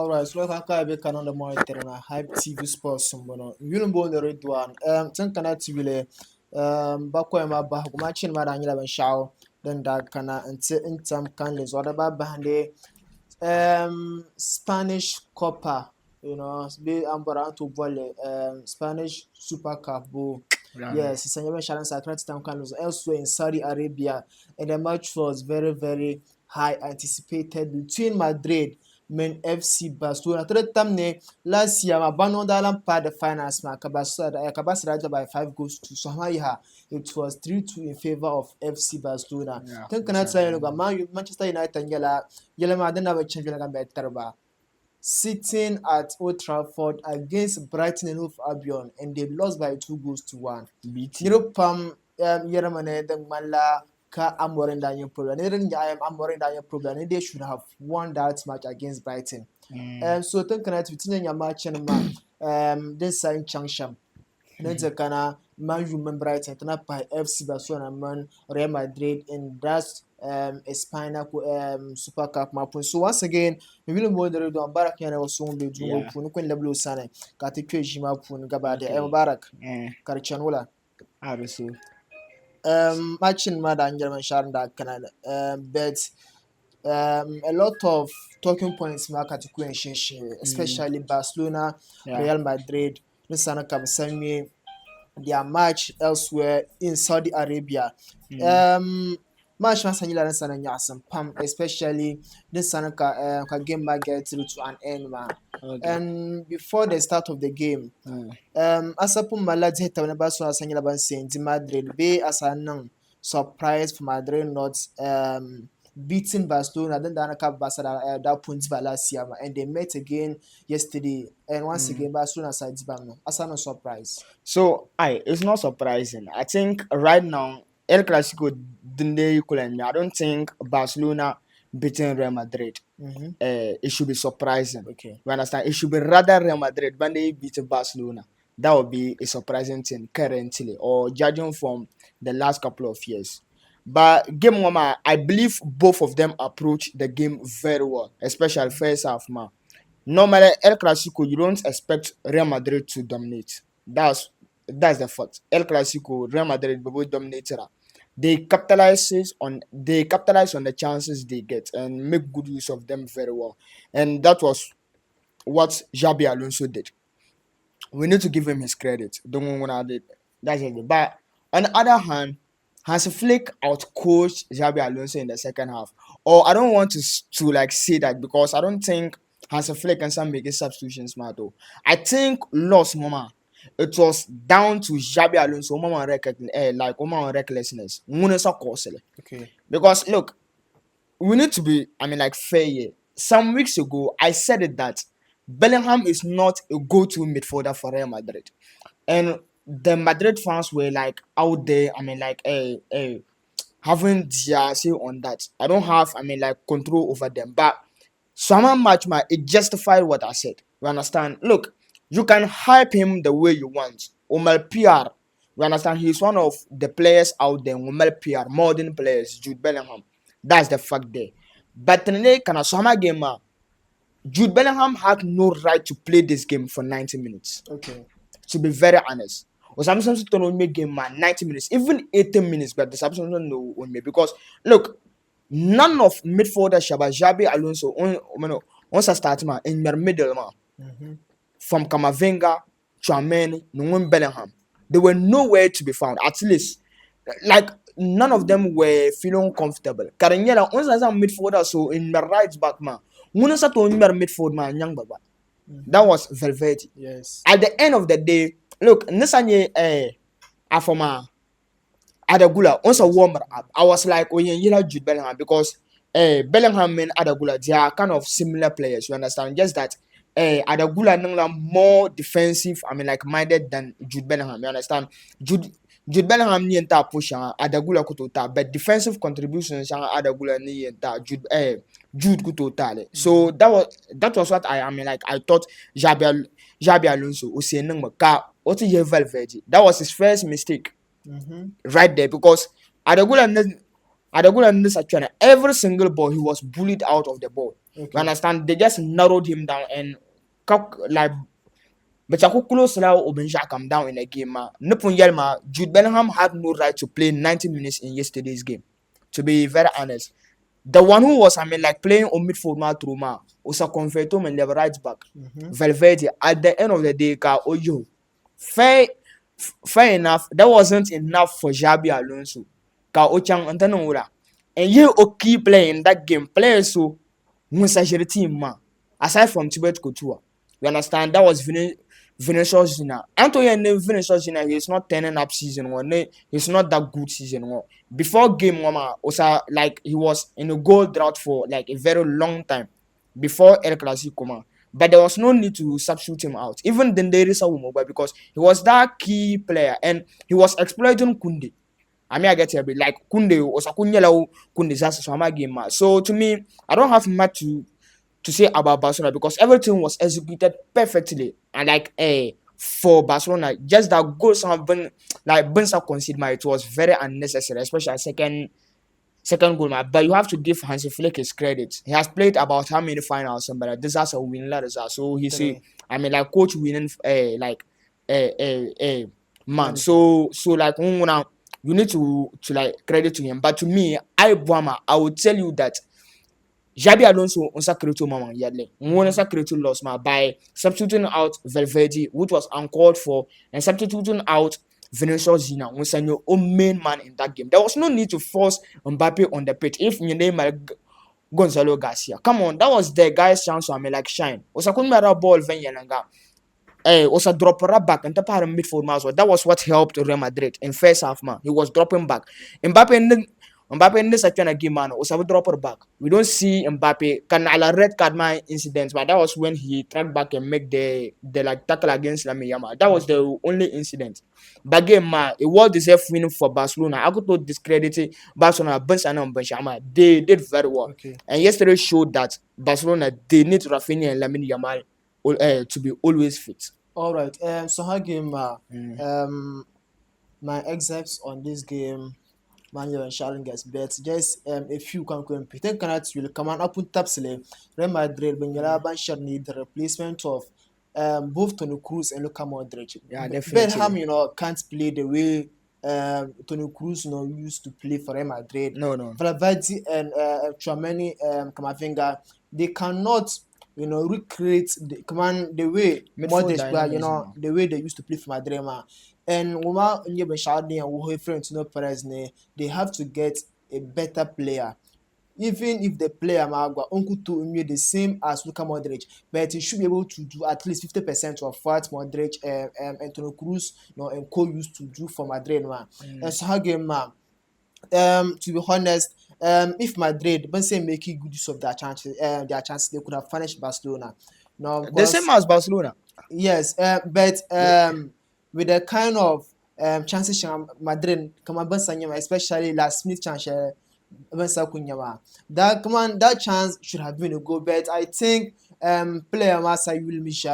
Alright, so I be can on the monitor na Hype TV Sports mbono. Yulu mbo the red one. Tankana TV bakwa ma ba kuma chin ma da nyila ban shawo dan da kana nti intam kan les wada ba bande Spanish Copa, be ambara to volley Spanish Super Cup bo. Yes, it's a new challenge at Tam Carlos elsewhere in Saudi Arabia, and the match was very, very high anticipated between Madrid men FC Barcelona. To the time last year, Mabano Dalam part the finals, Kabasada by 5 goals to Somalia. It was 3-2 in favor of FC Barcelona. Can I tell you, Manchester United and Yellow Madden have a champion better. Sitting at Old Trafford against Brighton and Hove Albion, and they lost by 2 goals to 1. Pam Yeramane the Mala ka Amorin Daniel problem. Daniel problem. They should have won that match against Brighton. So think connect between your match and this sign Changsham. Then the kana man you remember Brighton by FC Barcelona man Real Madrid in that Espana Super Cup mapun. So once again, we will move the road on Barak Yana was soon be doing Pun Level Sane, Katikwe Jima Pun Gabade, Barak, Karichanula. Matching Madan German Sharanda Canada. But a lot of talking points mark at especially Barcelona, Real Madrid, Nisana Kabasami, their match elsewhere in Saudi Arabia. Match Masanyila Sana Nyasam Pam, especially this Sanaka game might get through to an end, man. And before the start of the game, Asapum Malad Hetabaso Sanyila Bansin, Madrid Bay as a non surprise for Madrid not beating Barcelona, then Danaka Basada that points Balasia, and they met again yesterday, and once again Barcelona sides Bano. As a no surprise. So it's not surprising. I think right now El Clasico I don't think Barcelona beating Real Madrid. It should be surprising. Okay. You understand? It should be rather Real Madrid when they beat Barcelona. That would be a surprising thing currently, or judging from the last couple of years. But game one, I believe both of them approach the game very well, especially first half. Normally, El Clasico, you don't expect Real Madrid to dominate. That's the fact. El Clasico, Real Madrid will dominate. They capitalize on the chances they get and make good use of them very well. And that was what Xabi Alonso did. We need to give him his credit. Don't want to that's it. But on the other hand, Hans Flick outcoached Xabi Alonso in the second half. Or I don't want to like say that because I don't think Hans Flick can some make substitutions matter. I think lost mama. It was down to Xabi Alonso, on recklessness. Okay. Because look, we need to be, fair here. Some weeks ago, I said it that Bellingham is not a go-to midfielder for Real Madrid. And the Madrid fans were like out there, having their say on that. I don't have, control over them. But some match, it justified what I said. You understand? Look, you can hype him the way you want. Omar PR, you understand? He's one of the players out there. Omar PR, modern players, Jude Bellingham. That's the fact there. But today, game, Jude Bellingham had no right to play this game for 90 minutes. Okay. To be very honest. Or sometimes don't make game 90 minutes, even 18 minutes, but the substance don't know on me. Because look, none of midfielder Xabi Alonso on start in their middle from Camavinga, Tchouaméni, Nguyen Bellingham. They were nowhere to be found. At least, like none of them were feeling comfortable. Karanyela on sa midfielder so in the right back man. Muna sa to midfield man young baba. That was Valverde. Yes. At the end of the day, look, Nisanye Afoma Adagula also warmer up. I was like, oh yeah, Jude Bellingham because Bellingham and Adagula, they are kind of similar players, you understand? Just that Adagula Nangla more defensive, minded than Jude Bellingham, you understand? Jude Bellingham ni enta push Adagula kutota, but defensive contributions Adagula ni enta Jude kutotale. So that was what I thought Xabi Alonso was saying what is Valverde. That was his first mistake. Right there because Adagula Adagula in this actually every single ball he was bullied out of the ball. You Okay. understand? They just narrowed him down and like but I could close now Obenja come down in a game. Nupun Yelma, Jude Bellingham had no right to play 90 minutes in yesterday's game. To be very honest. The one who was, like playing on midfield ma through ma was a converto and level right back. Valverde at the end of the day, fair, fair enough. That wasn't enough for Xabi Alonso. Ka Ochang Antanora. And you okay playing that game. Players so Musa team ma. Aside from Tibet Couture. You understand? That was Vinicius Junior. Antonio and Vinicius Junior, he's not turning up season one. He's not that good season one. Before game one, also like he was in a goal drought for like a very long time before El Clasico. But there was no need to substitute him out. Even then there is a woman, because he was that key player and he was exploiting Kunde. I mean, I get it, like Kunde was a Kunde game. So to me, I don't have much to say about Barcelona because everything was executed perfectly and like for Barcelona, just that goal some been like Benza conceded, it was very unnecessary, especially second goal. But you have to give Hansi Flick his credit. He has played about how many finals, but this is a winning result. So he say, like coach winning, man. So like you need to like credit to him. But to me, I would tell you that Xabi Alonso on Sakreto Mama Yadle. One Sakreto lost by substituting out Valverde, which was uncalled for, and substituting out Vinicius Junior was your own main man in that game. There was no need to force Mbappe on the pitch. If you name like Gonzalo Garcia, come on, that was the guy's chance to like shine. Was a kunmara ball Venyananga. Was a dropper back and the midfield man. That was what helped Real Madrid in first half, man. He was dropping back. Mbappe in this actual game, man, was a dropper back. We don't see Mbappe can a red card my incident, but that was when he tracked back and make the like tackle against Lamine Yamal. That was the only incident. But game, man, it was deserved win for Barcelona. I could not discredit Barcelona, Benzema. They did very well. Okay. And yesterday showed that Barcelona they need Raphinha and Lamine Yamal to be always fit. All right. So how game? My excerpts on this game. Man, and Sharon gets bet. Just a few can compete. Then cannot will come on up with Tapsile. Real Madrid, when you're need the replacement of both Toni Kroos and Luka Modric. Yeah, definitely. Bellingham, can't play the way Toni Kroos used to play for Real Madrid. No. Valverde and Tchouaméni, Camavinga, they cannot recreate the way Modric play, the way they used to play for Madrid. And they have to get a better player. Even if the player to the same as Luka Modric, but he should be able to do at least 50% of what Modric and Toni Kroos and co used to do for Madrid. And so how game, to be honest, if Madrid making good use of their chances, they could have finished Barcelona. No, the same as Barcelona. Yes, but with the kind of chances Madrid especially last minute chance that chance should have been a goal, but I think player Masa will miss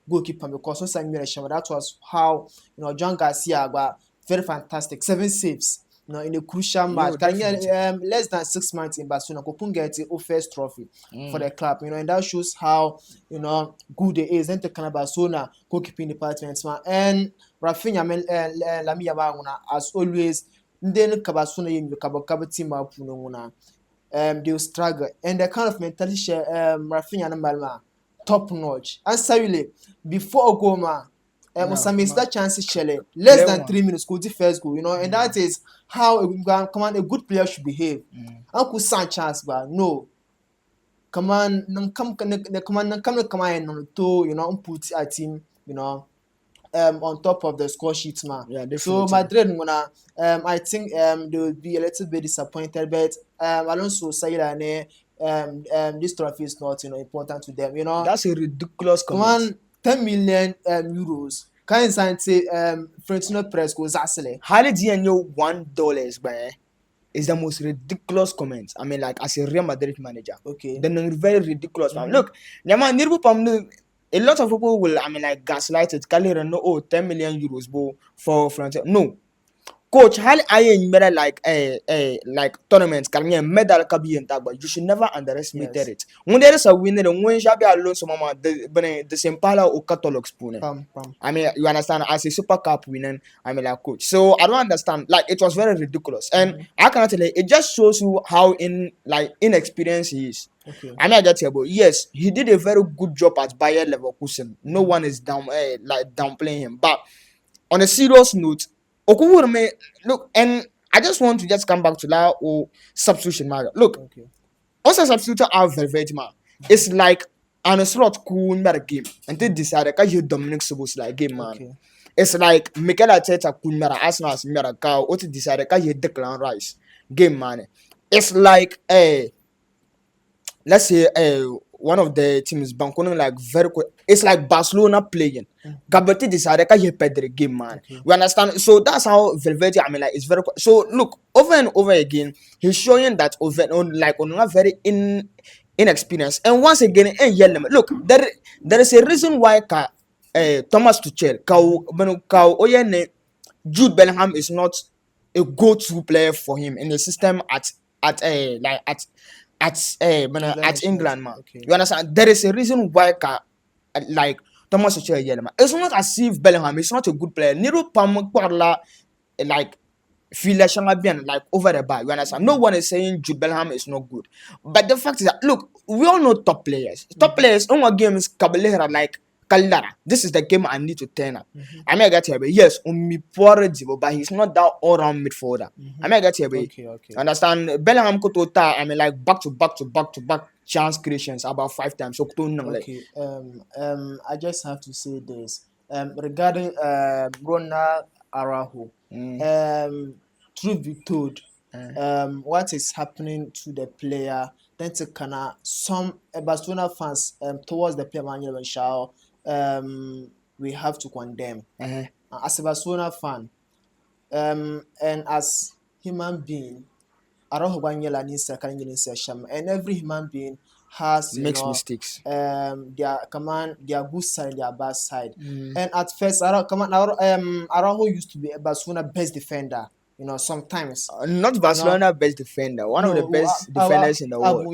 goalkeeper because that was how John Garcia got very fantastic 7 saves in a crucial match. Less than 6 months in Barcelona, Kopun gets the first trophy for the club, and that shows how good it is. Then the Barcelona goalkeeping department, and Raphinha Lamine Yamal as always. Then Barcelona in the team up, they'll struggle, and the kind of mentality Raphinha and Malma top notch. And sorry, before Goma. That chance is less than 3 minutes could the first goal, and that is how a good player should behave. Uncle Sanchez, but no, come on, come to put a team, on top of the score sheet, man. Yeah, so Madrid, I think they will be a little bit disappointed, but Alonso said this trophy is not important to them. That's a ridiculous comment. 10 million euros. Can you say Florentino Perez goes actually? How did you know $1 by? Is the most ridiculous comment. I mean, like as a Real Madrid manager. Okay. Then very ridiculous. Look, a lot of people will, like gaslight it. 10 million euros for Florentino. No. coach hali aye mera like tournaments karnya medal kabi entagba you should never underestimate Yes. it when there is a winner when shabi alone so mama the sempala o catalogs pune. Pam pam. I mean, you understand, as a Super Cup winner, I mean, like coach. So I don't understand. Like it was very ridiculous, and Mm-hmm. I cannot tell you. It just shows you how inexperienced he is. Okay. I mean, I get you, but yes, he did a very good job at Bayer Leverkusen. No Mm-hmm. one is downplaying him. But on a serious note, Okuwureme, look, and I just want to just come back to that substitution matter. Look, Okay. also substitute our velvet man. It's like an slot cool matter game. And they decided that you Dominic Sobos like game man. Okay. It's like Mikel Arteta could matter Arsenal's matter cow or to decide that you Declan Rice game man. It's like let's say one of the teams bankoning like very quick. It's like Barcelona playing. Mm-hmm. Gabati decided that you Pedri game man. Okay. We understand. So that's how Velveti I mean like it's very quick. So look over and over again, he's showing that on a very inexperienced. And once again, look, there is a reason why Thomas Tuchel, Jude Bellingham is not a go-to player for him in the system England at National England, Team. man. Okay. You understand? There is a reason why like Thomas Tuchel man. It's not as if Bellingham is not a good player. Niro Pam like feel like over the bar. You understand? No one is saying Jude Bellingham is not good. But the fact is that look, we all know top players. Top Mm-hmm. players on our games Caballera like Caldara. This is the game I need to turn up. Mm-hmm. I mean I get here, but yes, me poor but he's not that all round midfielder. Mm-hmm. I mean I get here, but Okay. Okay. understand Bellingham could I mean like back to back chance creations about 5 times. So like Okay. I just have to say this. Regarding Ronald Araujo. Truth be told, what is happening to the player, then to kinda some Barcelona fans towards the player Manuel Shaw, we have to condemn. As a Barcelona fan, and as human being, Araujo Banyela needs to and every human being has makes mistakes. their command, their good side, their bad side. And at first, Araujo used to be a Barcelona best defender. Sometimes Not Barcelona best defender, one of the no, best defenders in the world.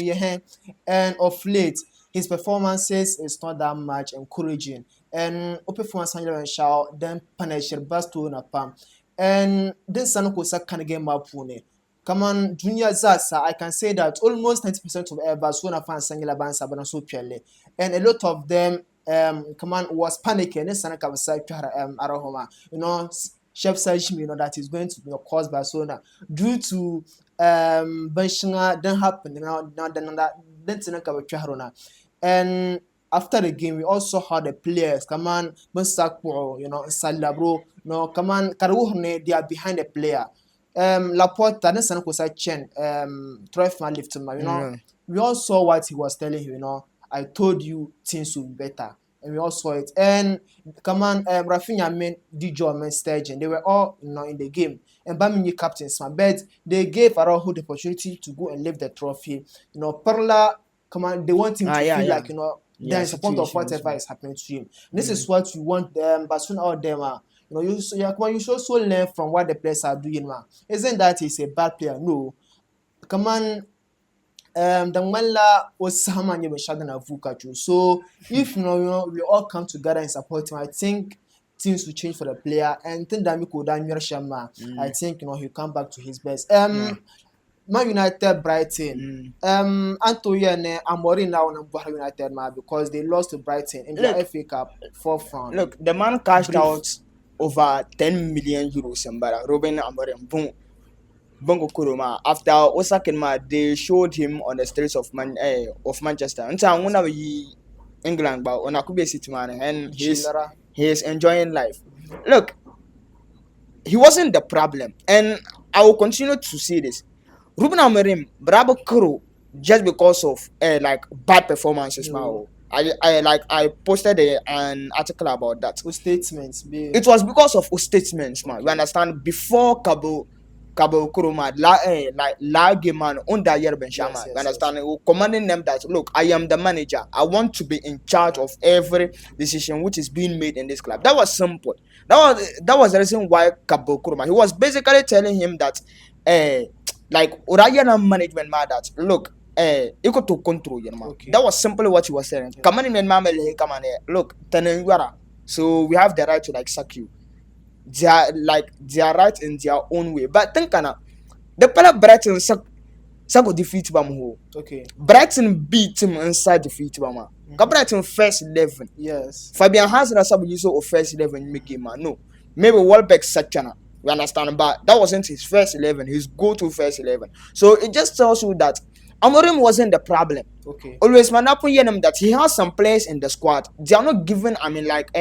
and of late his performances is not that much encouraging. And performance and Shaw then punish Barcelona pam. And this Sanokosa can game up pune. Come on, Junior Zasa, I can say that almost 90% of Barcelona fans Sangila Bansa Banaso Pele. And a lot of them come on was panicking. This Sanaka Arahoma. Chef Sajim, that is going to cause Barcelona due to Benchina then happen and after the game we also had the players come on Salabro come on Karuhne they are behind the player Laporta then Sanako Chen Trifman lift him we all saw what he was telling you I told you things would be better. And we all saw it. And come on, Raphinha made Dijo and Sturgeon. They were all in the game. And Bamini captains, but they gave Araujo the opportunity to go and lift the trophy. Perla, come on, they want him to feel like there is a point of whatever is happening to him. And this is what you want Barcelona out there, man. You should also learn from what the players are doing, man. Isn't that he's a bad player? No. Come on. The Mala was Saman Shadana Vukachu. So if we all come together and support him, I think things will change for the player. And think that Miko Daniel Shama, I think he'll come back to his best. Man United Brighton. Antoine Amorim now on United man because they lost to Brighton in the FA Cup 4th round. Look, the man cashed out over 10 million euros in Ruben Amorim. Boom. Bongo Kuruma after Osaka they showed him on the streets of Manchester. And so when we England but on Akube City man and he's enjoying life. Look, he wasn't the problem, and I will continue to see this. Ruben Amorim, Bravo Kuro, just because of like bad performances now. I posted an article about that. Statements. It was because of statements, man. You understand? Before Cabo Cabo Kuruma, La Geman, under Yerben Shama. Yes, You yes, understand? Commanding them that look, I am the manager. I want to be in charge of every decision which is being made in this club. That was simple. That was the reason why Cabo Kuruma. He was basically telling him that like Oriana management man that look, equal to control you know. Okay. That was simply what he was saying. Yeah. Commanding man come on here. Look, Tenenguara. So we have the right to like sack you. They are right in their own way. But think the pala Brighton sago defeat bam ho. Okay. Brighton beat him inside defeat bam. Brighton first 11. Yes. Fabian Hansen has sabu use of first 11 make game no. Maybe Welbeck Sakana. We understand, but that wasn't his first 11, his go-to first 11. So it just tells you that Amorim wasn't the problem. Okay. Always man up that he has some players in the squad. They are not given, like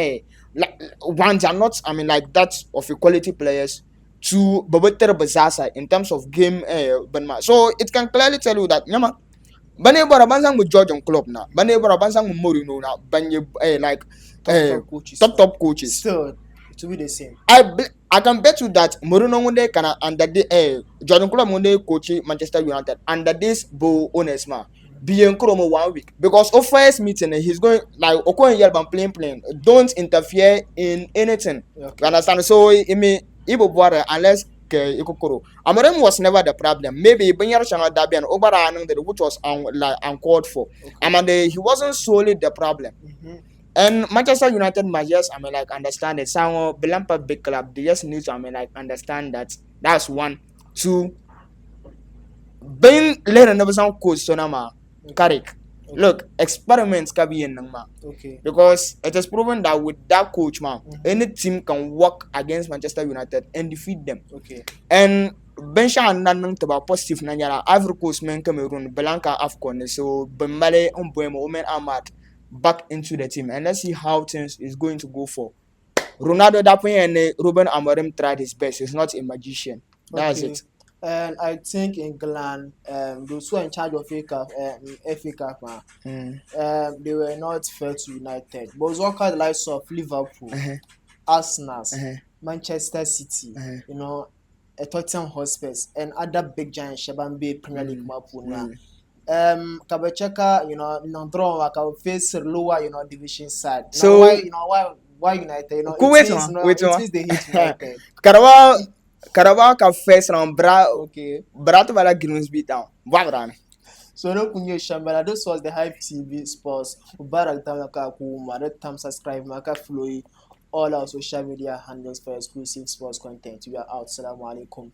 one, they are not, that of equality players to Boboter Bazasa in terms of game. So it can clearly tell you that, Bane bara bansang with George on club na. Bane bara bansang with Mourinho na. Banye like Top coaches. top coaches. Still, to be the same. I can bet you that Mourinho one day can under the Jordan Klopp one day coach Manchester United under this Bo Onesma be in Kromo 1 week because of first meeting he's going like Okoye Yelban playing. Don't interfere in anything. Okay. You understand? So I mean Ibo Boare unless Ikokoro. Amorim was never the problem. Maybe Benyar Channel Dabi and Obara which was uncalled for. Okay. He wasn't solely the problem. And Manchester United must just, understand it. Some Belampa big club, they just need to, understand that. That's one. Two, being later never some coach, Sonama, Carrick. Look, experiments can be in them, man. Okay. Because it is proven that with that coach, man, any team can work against Manchester United and defeat them. Okay. And Bensha and Nan to about positive Nanyara, Ivory Coast, men Cameroon, Belanca, Afcon, so Bembale, Umbuemo, Omen Ahmad back into the team, and let's see how things is going to go for Ronaldo. That point, and Ruben Amorim tried his best. He's not a magician. That's it. And I think England, those who are in charge of FA Cup, they were not fair to United. But it's all kind of likes of Liverpool, Arsenal, Manchester City, Tottenham Hotspur, and other big giants, Shabambe, Premier League, Kabacheka, non-draw, can face lower, division side. Now, so why United? It means they hate United. Carabao can face round Brat Vala Grimsby down. Wabran. So no kunye shambala. This was the Hype TV Sports. Ubarak tamaka kuma. Let them subscribe. Maka follow all our social media handles for exclusive sports content. We are out. Assalamu alaikum.